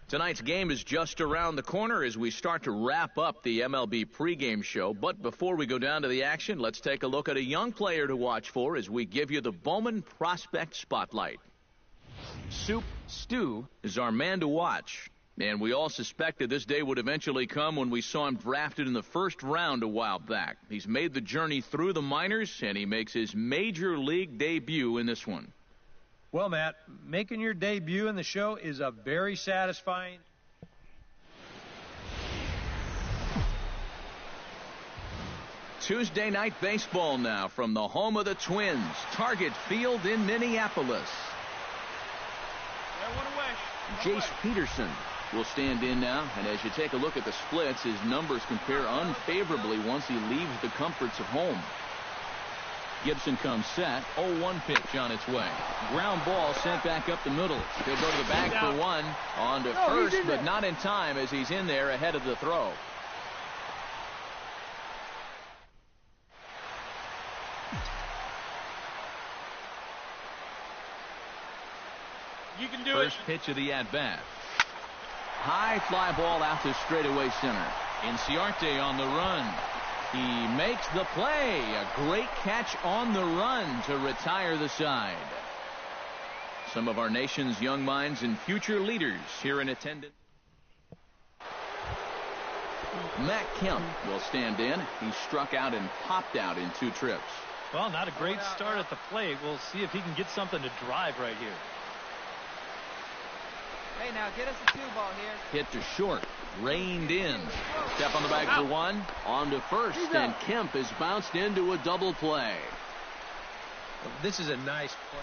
Tonight's game is just around the corner as we start to wrap up the MLB pregame show. But before we go down to the action, let's take a look at a young player to watch for as we give you the Bowman Prospect Spotlight. Soup Stew is our man to watch. And we all suspected this day would eventually come when we saw him drafted in the first round a while back. He's made the journey through the minors, and he makes his major league debut in this one. Well, Matt, making your debut in the show is a very satisfying. Tuesday night baseball now from the home of the Twins, Target Field in Minneapolis. Jace Peterson will stand in now, and as you take a look at the splits, his numbers compare unfavorably once he leaves the comforts of home. Gibson comes set. 0-1 pitch on its way. Ground ball sent back up the middle. He'll go to the bag for one. On to first, but not in time as he's in there ahead of the throw. You can do First pitch of the at-bat. High fly ball out to straightaway center. Inciarte on the run. He makes the play. A great catch on the run to retire the side. Some of our nation's young minds and future leaders here in attendance. Matt Kemp will stand in. He struck out and popped out in 2 trips. Well, not a great start at the plate. We'll see if he can get something to drive right here. Hey, now get us a 2-ball here. Hit to short. Reined in. Step on the bag for one. On to first, and Kemp is bounced into a double play. This is a nice play.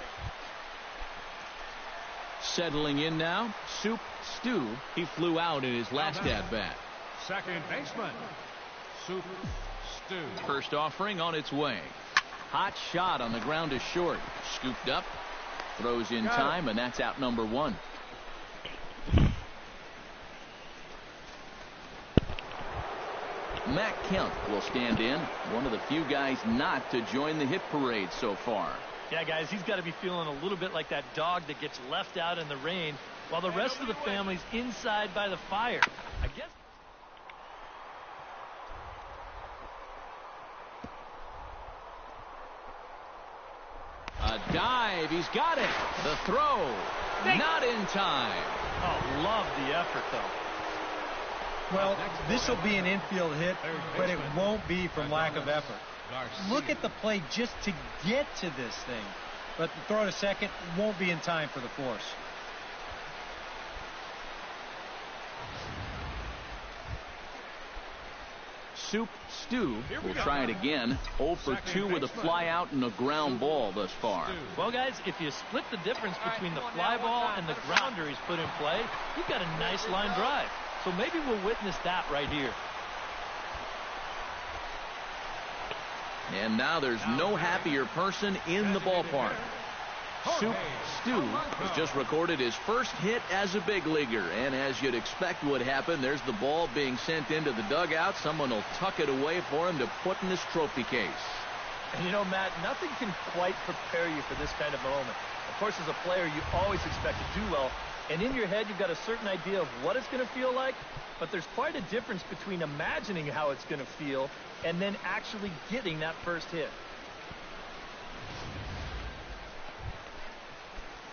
Settling in now, Soup Stew. He flew out in his last at-bat. Second baseman, Soup Stew. First offering on its way. Hot shot on the ground is short. Scooped up. Throws in time, and that's out number 1. Matt Kemp will stand in, one of the few guys not to join the hit parade so far. Yeah, guys, he's got to be feeling a little bit like that dog that gets left out in the rain while the rest of the family's inside by the fire. I guess. A dive, he's got it. The throw, not in time. Oh, love the effort, though. Well, this will be an infield hit, but it won't be from lack of effort. Look at the play just to get to this thing. But the throw to second won't be in time for the force. Soup Stew will try it again. 0 for 2 with a fly out and a ground ball thus far. Well, guys, if you split the difference between the fly ball and the grounder he's put in play, you've got a nice line drive. So maybe we'll witness that right here. And now there's no happier person in the ballpark. Soup Stew has just recorded his first hit as a big leaguer. And as you'd expect would happen, there's the ball being sent into the dugout. Someone will tuck it away for him to put in his trophy case. And you know, Matt, nothing can quite prepare you for this kind of moment. Of course, as a player, you always expect to do well. And in your head, you've got a certain idea of what it's going to feel like. But there's quite a difference between imagining how it's going to feel and then actually getting that first hit.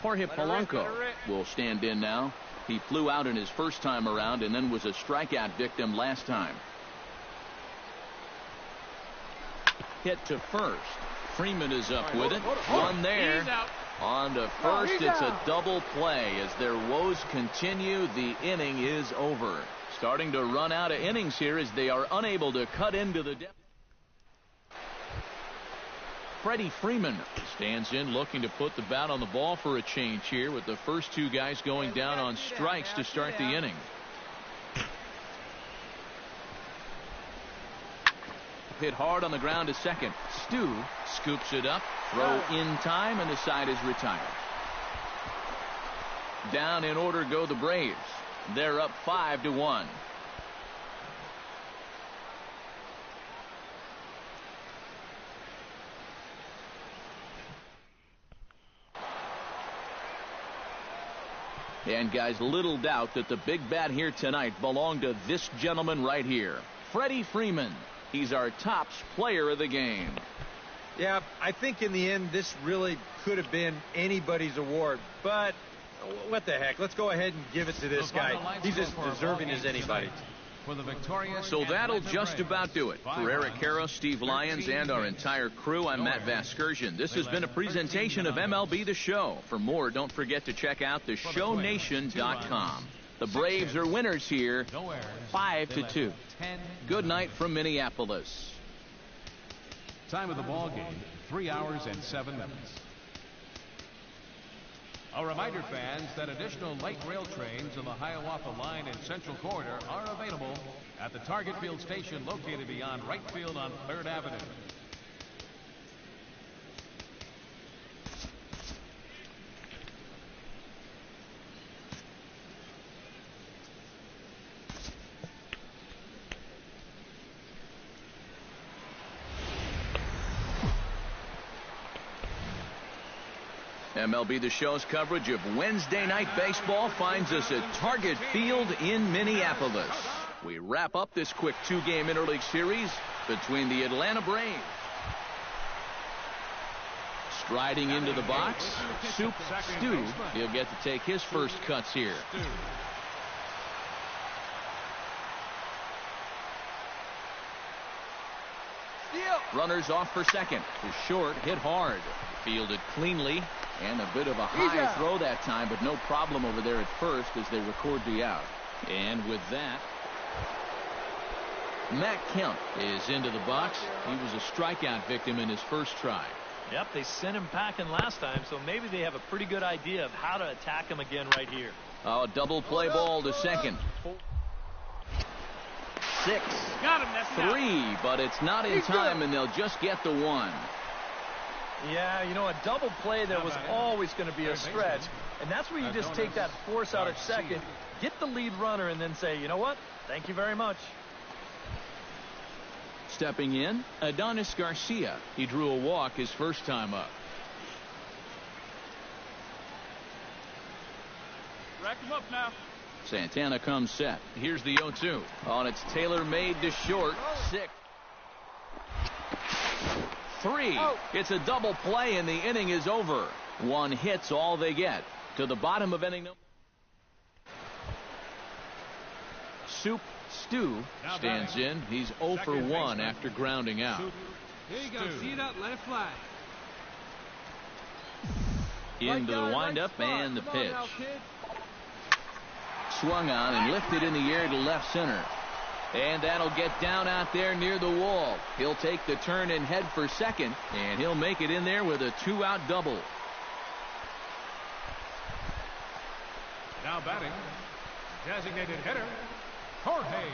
Jorge Polanco will stand in now. He flew out in his first time around and then was a strikeout victim last time. Hit to first. Freeman is up with it. One there. On to first. It's a double play. As their woes continue, the inning is over. Starting to run out of innings here as they are unable to cut into the depth. Freddie Freeman stands in looking to put the bat on the ball for a change here with the first 2 guys going down on strikes to start the inning. Hit hard on the ground to second. Stew scoops it up. Throw in time, and the side is retired. Down in order go the Braves. They're up 5-1. And guys, little doubt that the big bat here tonight belonged to this gentleman right here, Freddie Freeman. He's our tops player of the game. Yeah, I think in the end this really could have been anybody's award, but what the heck, let's go ahead and give it to this guy. He's as deserving as anybody. For the victorious so that'll just about do it. For Eric Harrow, Steve Lyons, and our entire crew, I'm Matt Vasgersian. This has been a presentation of MLB The Show. For more, don't forget to check out theshownation.com. The Braves are winners here, 5-2. Good night from Minneapolis. Time of the ball game, 3 hours and 7 minutes. A reminder, fans, that additional light rail trains on the Hiawatha Line and Central Corridor are available at the Target Field station located beyond right field on 3rd Avenue. MLB The Show's coverage of Wednesday night baseball finds us at Target Field in Minneapolis. We wrap up this quick 2-game interleague series between the Atlanta Braves. Striding into the box, Soup Stu. He'll get to take his first cuts here. Runners off for second. The short hit hard. Fielded cleanly. And a bit of a high throw that time, but no problem over there at first as they record the out. And with that, Matt Kemp is into the box. He was a strikeout victim in his first try. Yep, they sent him packing last time, so maybe they have a pretty good idea of how to attack him again right here. Oh, double play ball to second. 6, 3, but it's not in time, and they'll just get the 1. Yeah, you know, a double play there was always going to be a stretch, and that's where you just take that force out at second, get the lead runner, and then say, you know what, thank you very much. Stepping in, Adonis Garcia. He drew a walk his first time up. Rack him up now. Santana comes set. Here's the 0-2. On its tailor-made to short. 6. 3. It's a double play, and the inning is over. 1 hit's all they get. To the bottom of inning number. Soup Stu stands in. He's 0 for 1 after grounding out. Here you go. See that? Let it fly. Into the windup and the pitch. Swung on and lifted in the air to left center. And that'll get down out there near the wall. He'll take the turn and head for second, and he'll make it in there with a 2-out double. Now batting, designated hitter, Jorge.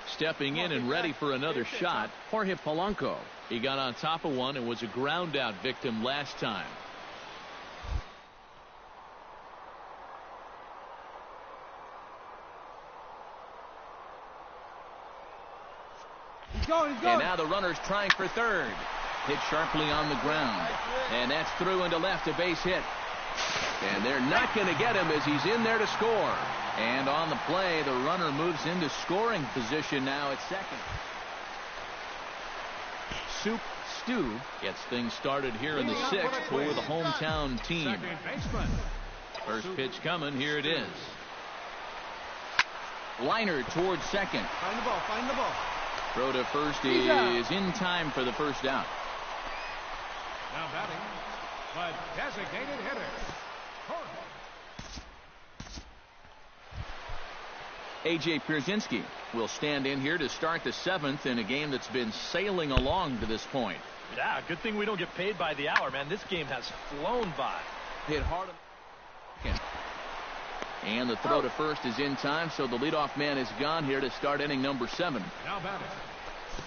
Stepping in and ready for another shot, Jorge Polanco. He got on top of one and was a ground out victim last time. He's going. And now the runner's trying for third. Hit sharply on the ground. And that's through into left, a base hit. And they're not going to get him as he's in there to score. And on the play, the runner moves into scoring position now at second. Soup Stu gets things started here in the 6th for the hometown team. First pitch coming. Here it is. Liner towards second. Find the ball. Find the ball. Throw to first is in time for the first out. Now batting, but designated hitter, Jorge. A.J. Pierzynski will stand in here to start the 7th in a game that's been sailing along to this point. Yeah, good thing we don't get paid by the hour, man. This game has flown by. Hit hard. And the throw to first is in time, so the leadoff man is gone here to start inning number 7. Now batting,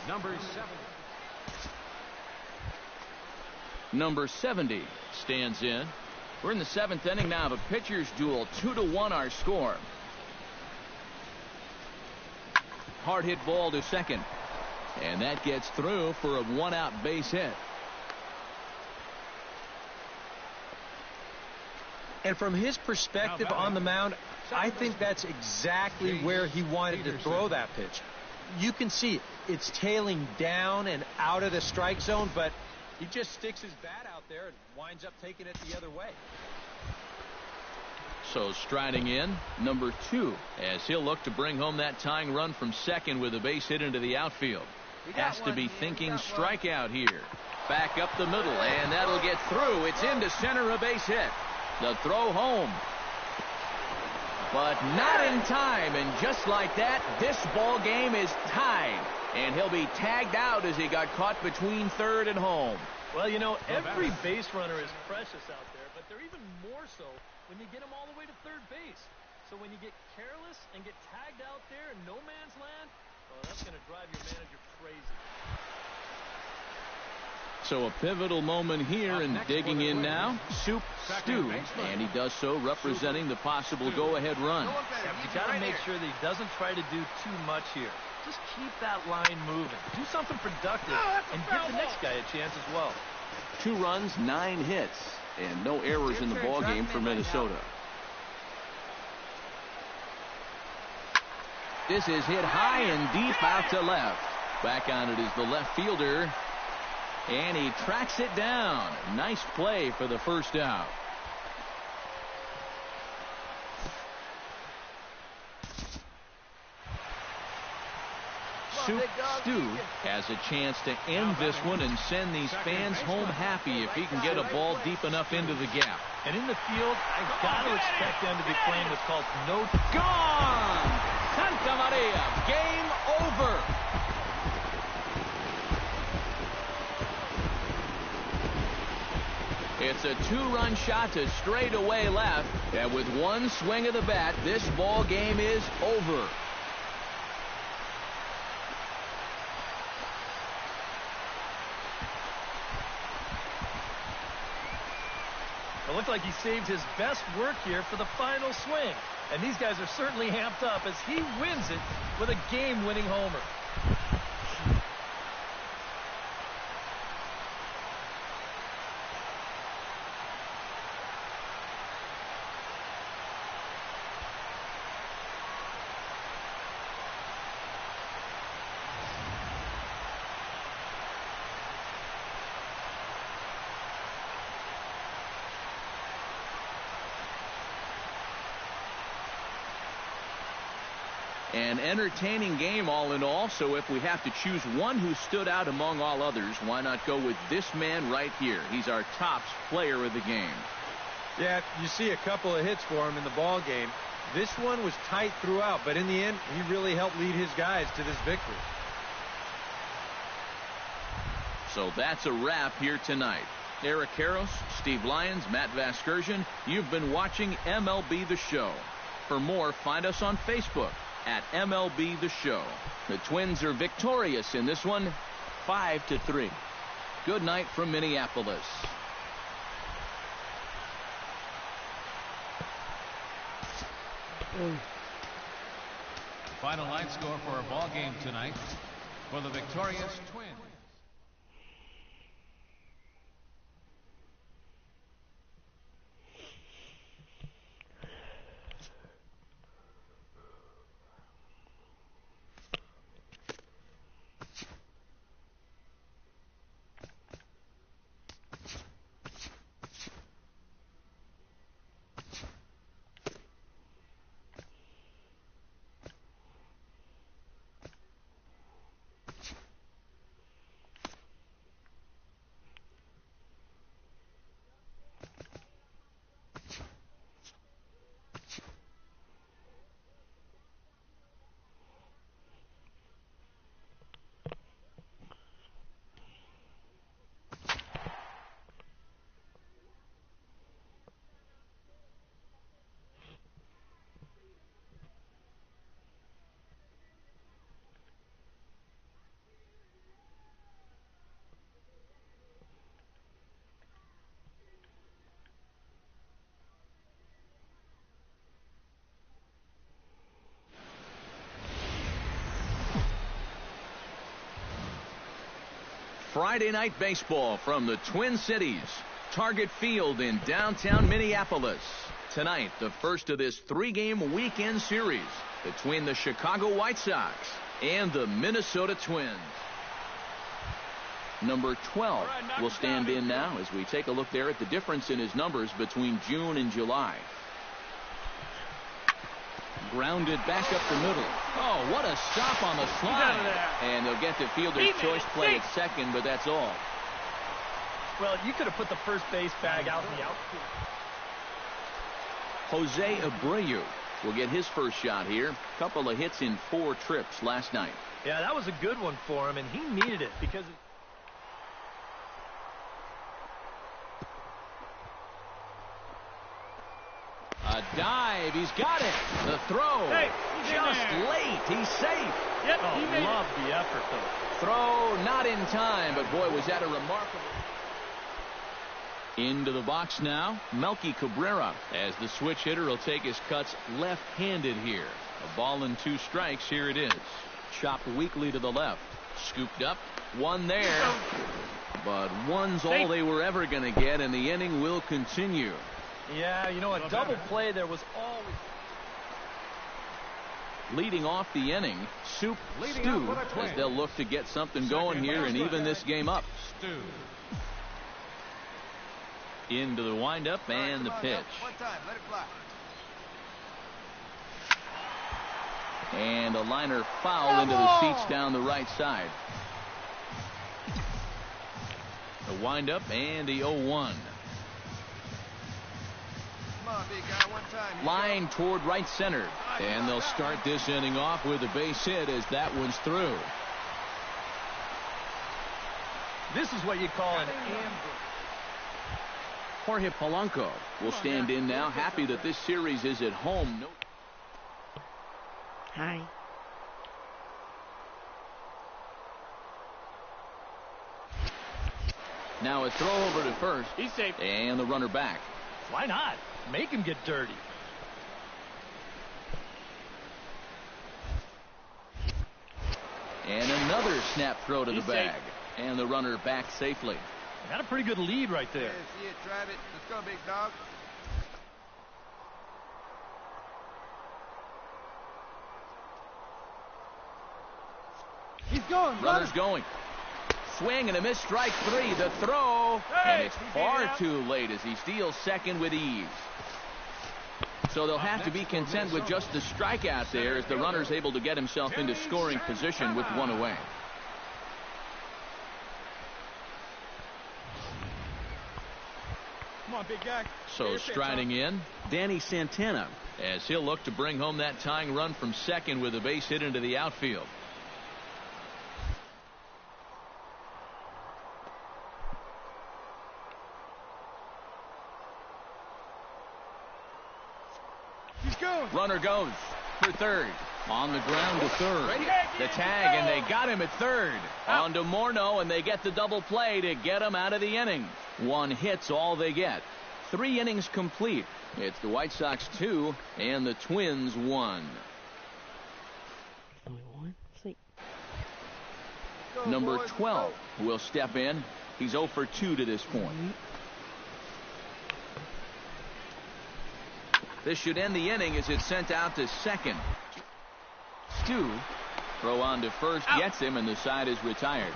number 7. Number 70 stands in. We're in the 7th inning now of a pitcher's duel. 2-1 our score. Hard hit ball to second. And that gets through for a 1-out base hit. And from his perspective on the mound, I think that's exactly where he wanted to throw that pitch. You can see it's tailing down and out of the strike zone, but he just sticks his bat out there and winds up taking it the other way. So striding in, number 2, as he'll look to bring home that tying run from second with a base hit into the outfield. Has to be thinking strikeout here. Back up the middle, and that'll get through. It's into center, a base hit. The throw home. But not in time, and just like that, this ball game is tied. And he'll be tagged out as he got caught between third and home. Well, you know, every base runner is precious out there, but they're even more so when you get them all the way to third base. So when you get careless and get tagged out there in no man's land, well, that's going to drive your manager crazy. So a pivotal moment here, and digging in now, Soup Stu, and he does so representing the possible go-ahead run. Yeah, you got to make sure that he doesn't try to do too much here. Just keep that line moving. Do something productive and give the next guy a chance as well. 2 runs, 9 hits, and no errors in the ball game for Minnesota. This is hit high and deep out to left. Back on it is the left fielder, and he tracks it down. Nice play for the first out. Soup Stu has a chance to end this one and send these fans home happy if he can get a ball deep enough into the gap. And in the field, I've got to expect them to be playing what's called no. Gone! Santa Maria, game over. It's a 2-run shot to straightaway left, and with one swing of the bat, this ball game is over. It looked like he saved his best work here for the final swing. And these guys are certainly amped up as he wins it with a game-winning homer. An entertaining game all in all, so if we have to choose one who stood out among all others, why not go with this man right here? He's our tops player of the game. Yeah, you see a couple of hits for him in the ball game. This one was tight throughout, but in the end, he really helped lead his guys to this victory. So that's a wrap here tonight. Eric Karros, Steve Lyons, Matt Vasgersian, you've been watching MLB The Show. For more, find us on Facebook at MLB The Show. The Twins are victorious in this one, 5-3. Good night from Minneapolis. Final line score for our ball game tonight for the victorious Twins. Friday night baseball from the Twin Cities, Target Field in downtown Minneapolis. Tonight, the first of this 3-game weekend series between the Chicago White Sox and the Minnesota Twins. Number 12 will stand in now as we take a look there at the difference in his numbers between June and July. Grounded back up the middle. Oh, what a stop on the slide. And they'll get the fielder's choice play at second, but that's all. Well, you could have put the first base bag out in the outfield. Jose Abreu will get his first shot here. Couple of hits in 4 trips last night. Yeah, that was a good one for him, and he needed it because... A dive. He's got it. The throw. Hey, just late. He's safe. Yep, he loved the effort, though. Throw not in time, but boy, was that a remarkable... Into the box now, Melky Cabrera, as the switch hitter will take his cuts left-handed here. A ball and 2 strikes. Here it is. Chopped weakly to the left. Scooped up. One there. But one's all they were ever going to get, and the inning will continue. Yeah, you know, a double play there was always... Leading off the inning, Stu, as they'll look to get something going here and even this game up. Into the windup and the pitch. And a liner foul into the seats down the right side. The windup and the 0-1. Line toward right center. And they'll start this inning off with a base hit as that one's through. This is what you call an ambush. Jorge Polanco will stand in now, happy that this series is at home. Hi. Now a throw over to first. He's safe. And the runner back. Why not? Make him get dirty. And another snap throw to the bag. Safe. And the runner back safely. Got a pretty good lead right there. Yeah, see it, drive it. Let's go, big dog. He's going. Runner's going. Swing and a miss, strike 3. The throw. And it's far too late as he steals second with ease. So they'll have to be content with just the strikeout there as the runner's able to get himself into scoring position with one away. Come on, big guy. So striding in, Danny Santana, as he'll look to bring home that tying run from second with a base hit into the outfield. He's going. Runner goes for third. On the ground to third. The tag, and they got him at third. On to Morneau, and they get the double play to get him out of the inning. 1 hit's all they get. 3 innings complete. It's the White Sox 2 and the Twins 1. Only 1? Sleep. Number 12 will step in. He's 0 for 2 to this point. This should end the inning as it's sent out to second. Stu, throw on to first, gets him, and the side is retired.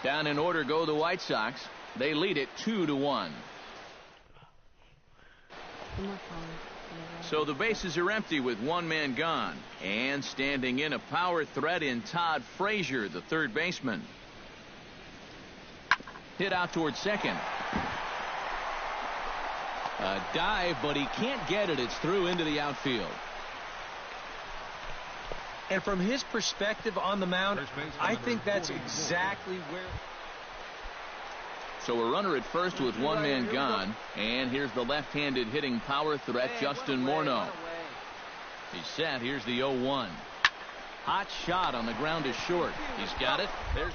Down in order go the White Sox. They lead it 2-1. So the bases are empty with 1 man gone. And standing in, a power threat in Todd Frazier, the third baseman. Hit out towards second. A dive, but he can't get it. It's through into the outfield. And from his perspective on the mound, I think that's exactly where... So a runner at first with 1 man gone. And here's the left-handed hitting power threat, Justin Morneau. He's set. Here's the 0-1. Hot shot on the ground is short. He's got it. There's...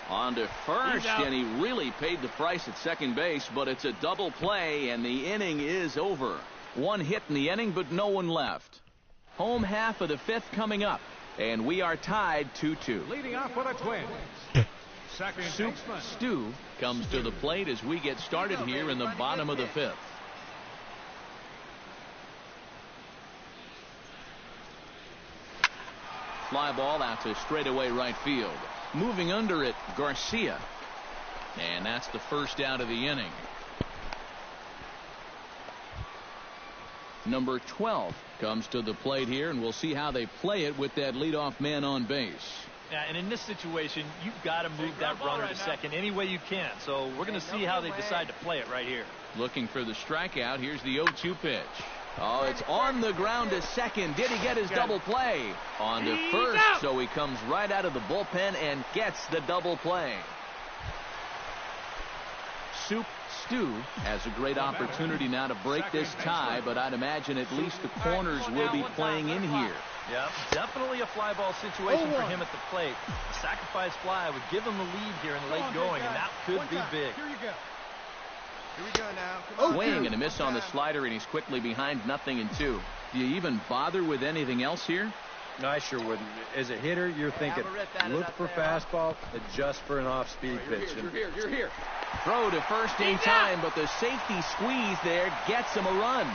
On to first, and he really paid the price at second base, but it's a double play, and the inning is over. 1 hit in the inning, but no one left. Home half of the 5th coming up, and we are tied 2-2. Leading off for the Twins. Soup Stew comes to the plate as we get started here in the bottom of the fifth. Fly ball out to straightaway right field. Moving under it, Garcia. And that's the first out of the inning. Number 12 comes to the plate here, and we'll see how they play it with that leadoff man on base. Yeah, and in this situation, you've got to move that runner to second any way you can. So we're going to see how they decide to play it right here. Looking for the strikeout. Here's the 0-2 pitch. Oh, it's on the ground to second. Did he get his double play? On to first, so he comes right out of the bullpen and gets the double play. Soup Stew has a great opportunity now to break this tie, but I'd imagine at least the corners will be playing in here. Yeah, definitely a fly ball situation for him at the plate. A sacrifice fly would give him the lead here in the late going, and that could be big. Here you go. Here we go now. Swing and a miss on the slider, and he's quickly behind 0-2. Do you even bother with anything else here? No, I sure wouldn't. As a hitter, you're thinking, look for fastball, adjust for an off-speed pitch. You're here. Throw to first in time, but the safety squeeze there gets him a run.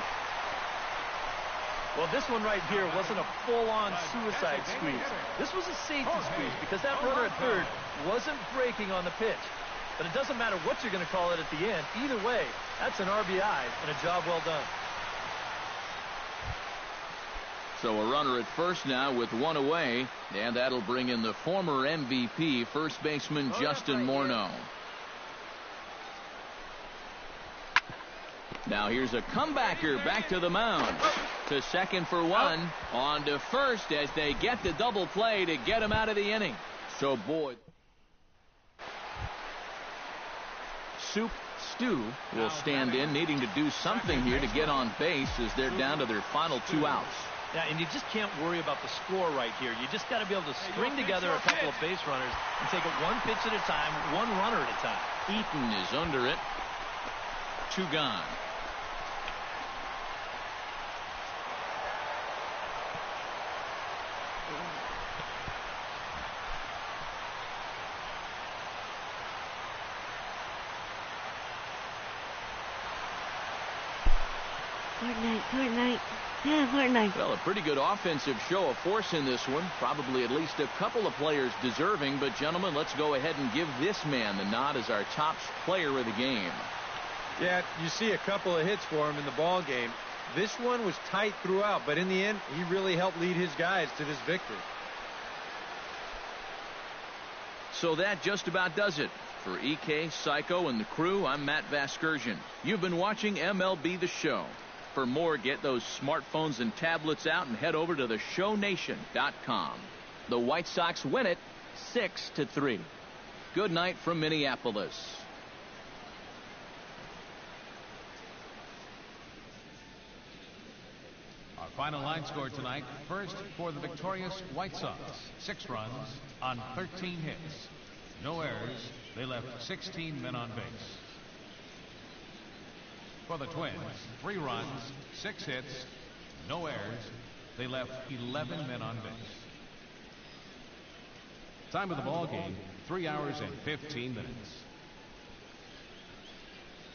Well, this one right here wasn't a full-on suicide squeeze. This was a safety squeeze because that runner at third wasn't breaking on the pitch. But it doesn't matter what you're going to call it at the end. Either way, that's an RBI and a job well done. So a runner at first now with one away, and that'll bring in the former MVP, first baseman Justin Morneau. Now here's a comebacker back to the mound. To second for one. On to first as they get the double play to get him out of the inning. So Boyd. Soup Stew will stand in, needing to do something here to get on base as they're down to their final 2 outs. Yeah, and you just can't worry about the score right here. You just got to be able to string together a couple of base runners and take it one pitch at a time, one runner at a time. Eaton is under it. 2 gone. Fortnite. Well, a pretty good offensive show of force in this one. Probably at least a couple of players deserving. But, gentlemen, let's go ahead and give this man the nod as our top player of the game. Yeah, you see a couple of hits for him in the ball game. This one was tight throughout, but in the end, he really helped lead his guys to this victory. So that just about does it. For EK, Psycho, and the crew, I'm Matt Vasgersian. You've been watching MLB The Show. For more, get those smartphones and tablets out and head over to theshownation.com. The White Sox win it 6-3. Good night from Minneapolis. Our final line score tonight. First for the victorious White Sox. 6 runs on 13 hits. No errors. They left 16 men on base. For the Twins, 3 runs, 6 hits, no errors. They left 11 men on base. Time of the ball game, 3 hours and 15 minutes.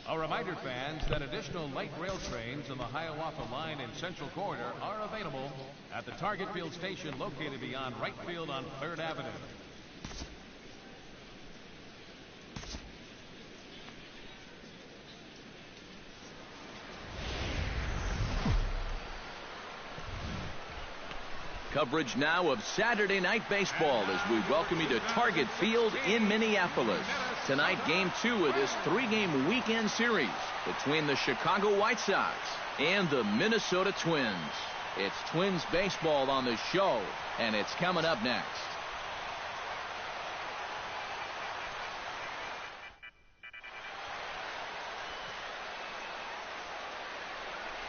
A reminder, fans, that additional light rail trains on the Hiawatha Line and Central Corridor are available at the Target Field station located beyond right field on 3rd Avenue. Coverage now of Saturday Night Baseball as we welcome you to Target Field in Minneapolis. Tonight, Game 2 of this 3-game weekend series between the Chicago White Sox and the Minnesota Twins. It's Twins baseball on the show, and it's coming up next.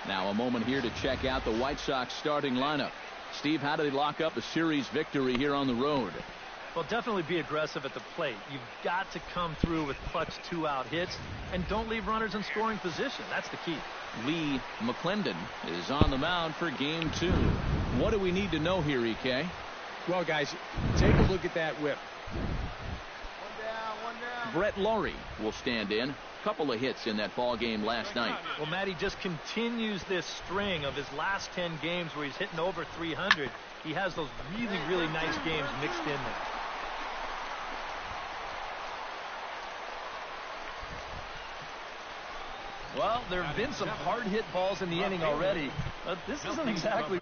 Now a moment here to check out the White Sox starting lineup. Steve, how do they lock up a series victory here on the road? Well, definitely be aggressive at the plate. You've got to come through with clutch 2-out hits, and don't leave runners in scoring position. That's the key. Lee McClendon is on the mound for Game 2. What do we need to know here, EK? Well, guys, take a look at that whip. 1 down. Brett Laurie will stand in. Couple of hits in that ball game last night. Well, Matt, he just continues this string of his last 10 games where he's hitting over 300. He has those really, really nice games mixed in there. Well, there have been some hard-hit balls in the inning already, but this isn't exactly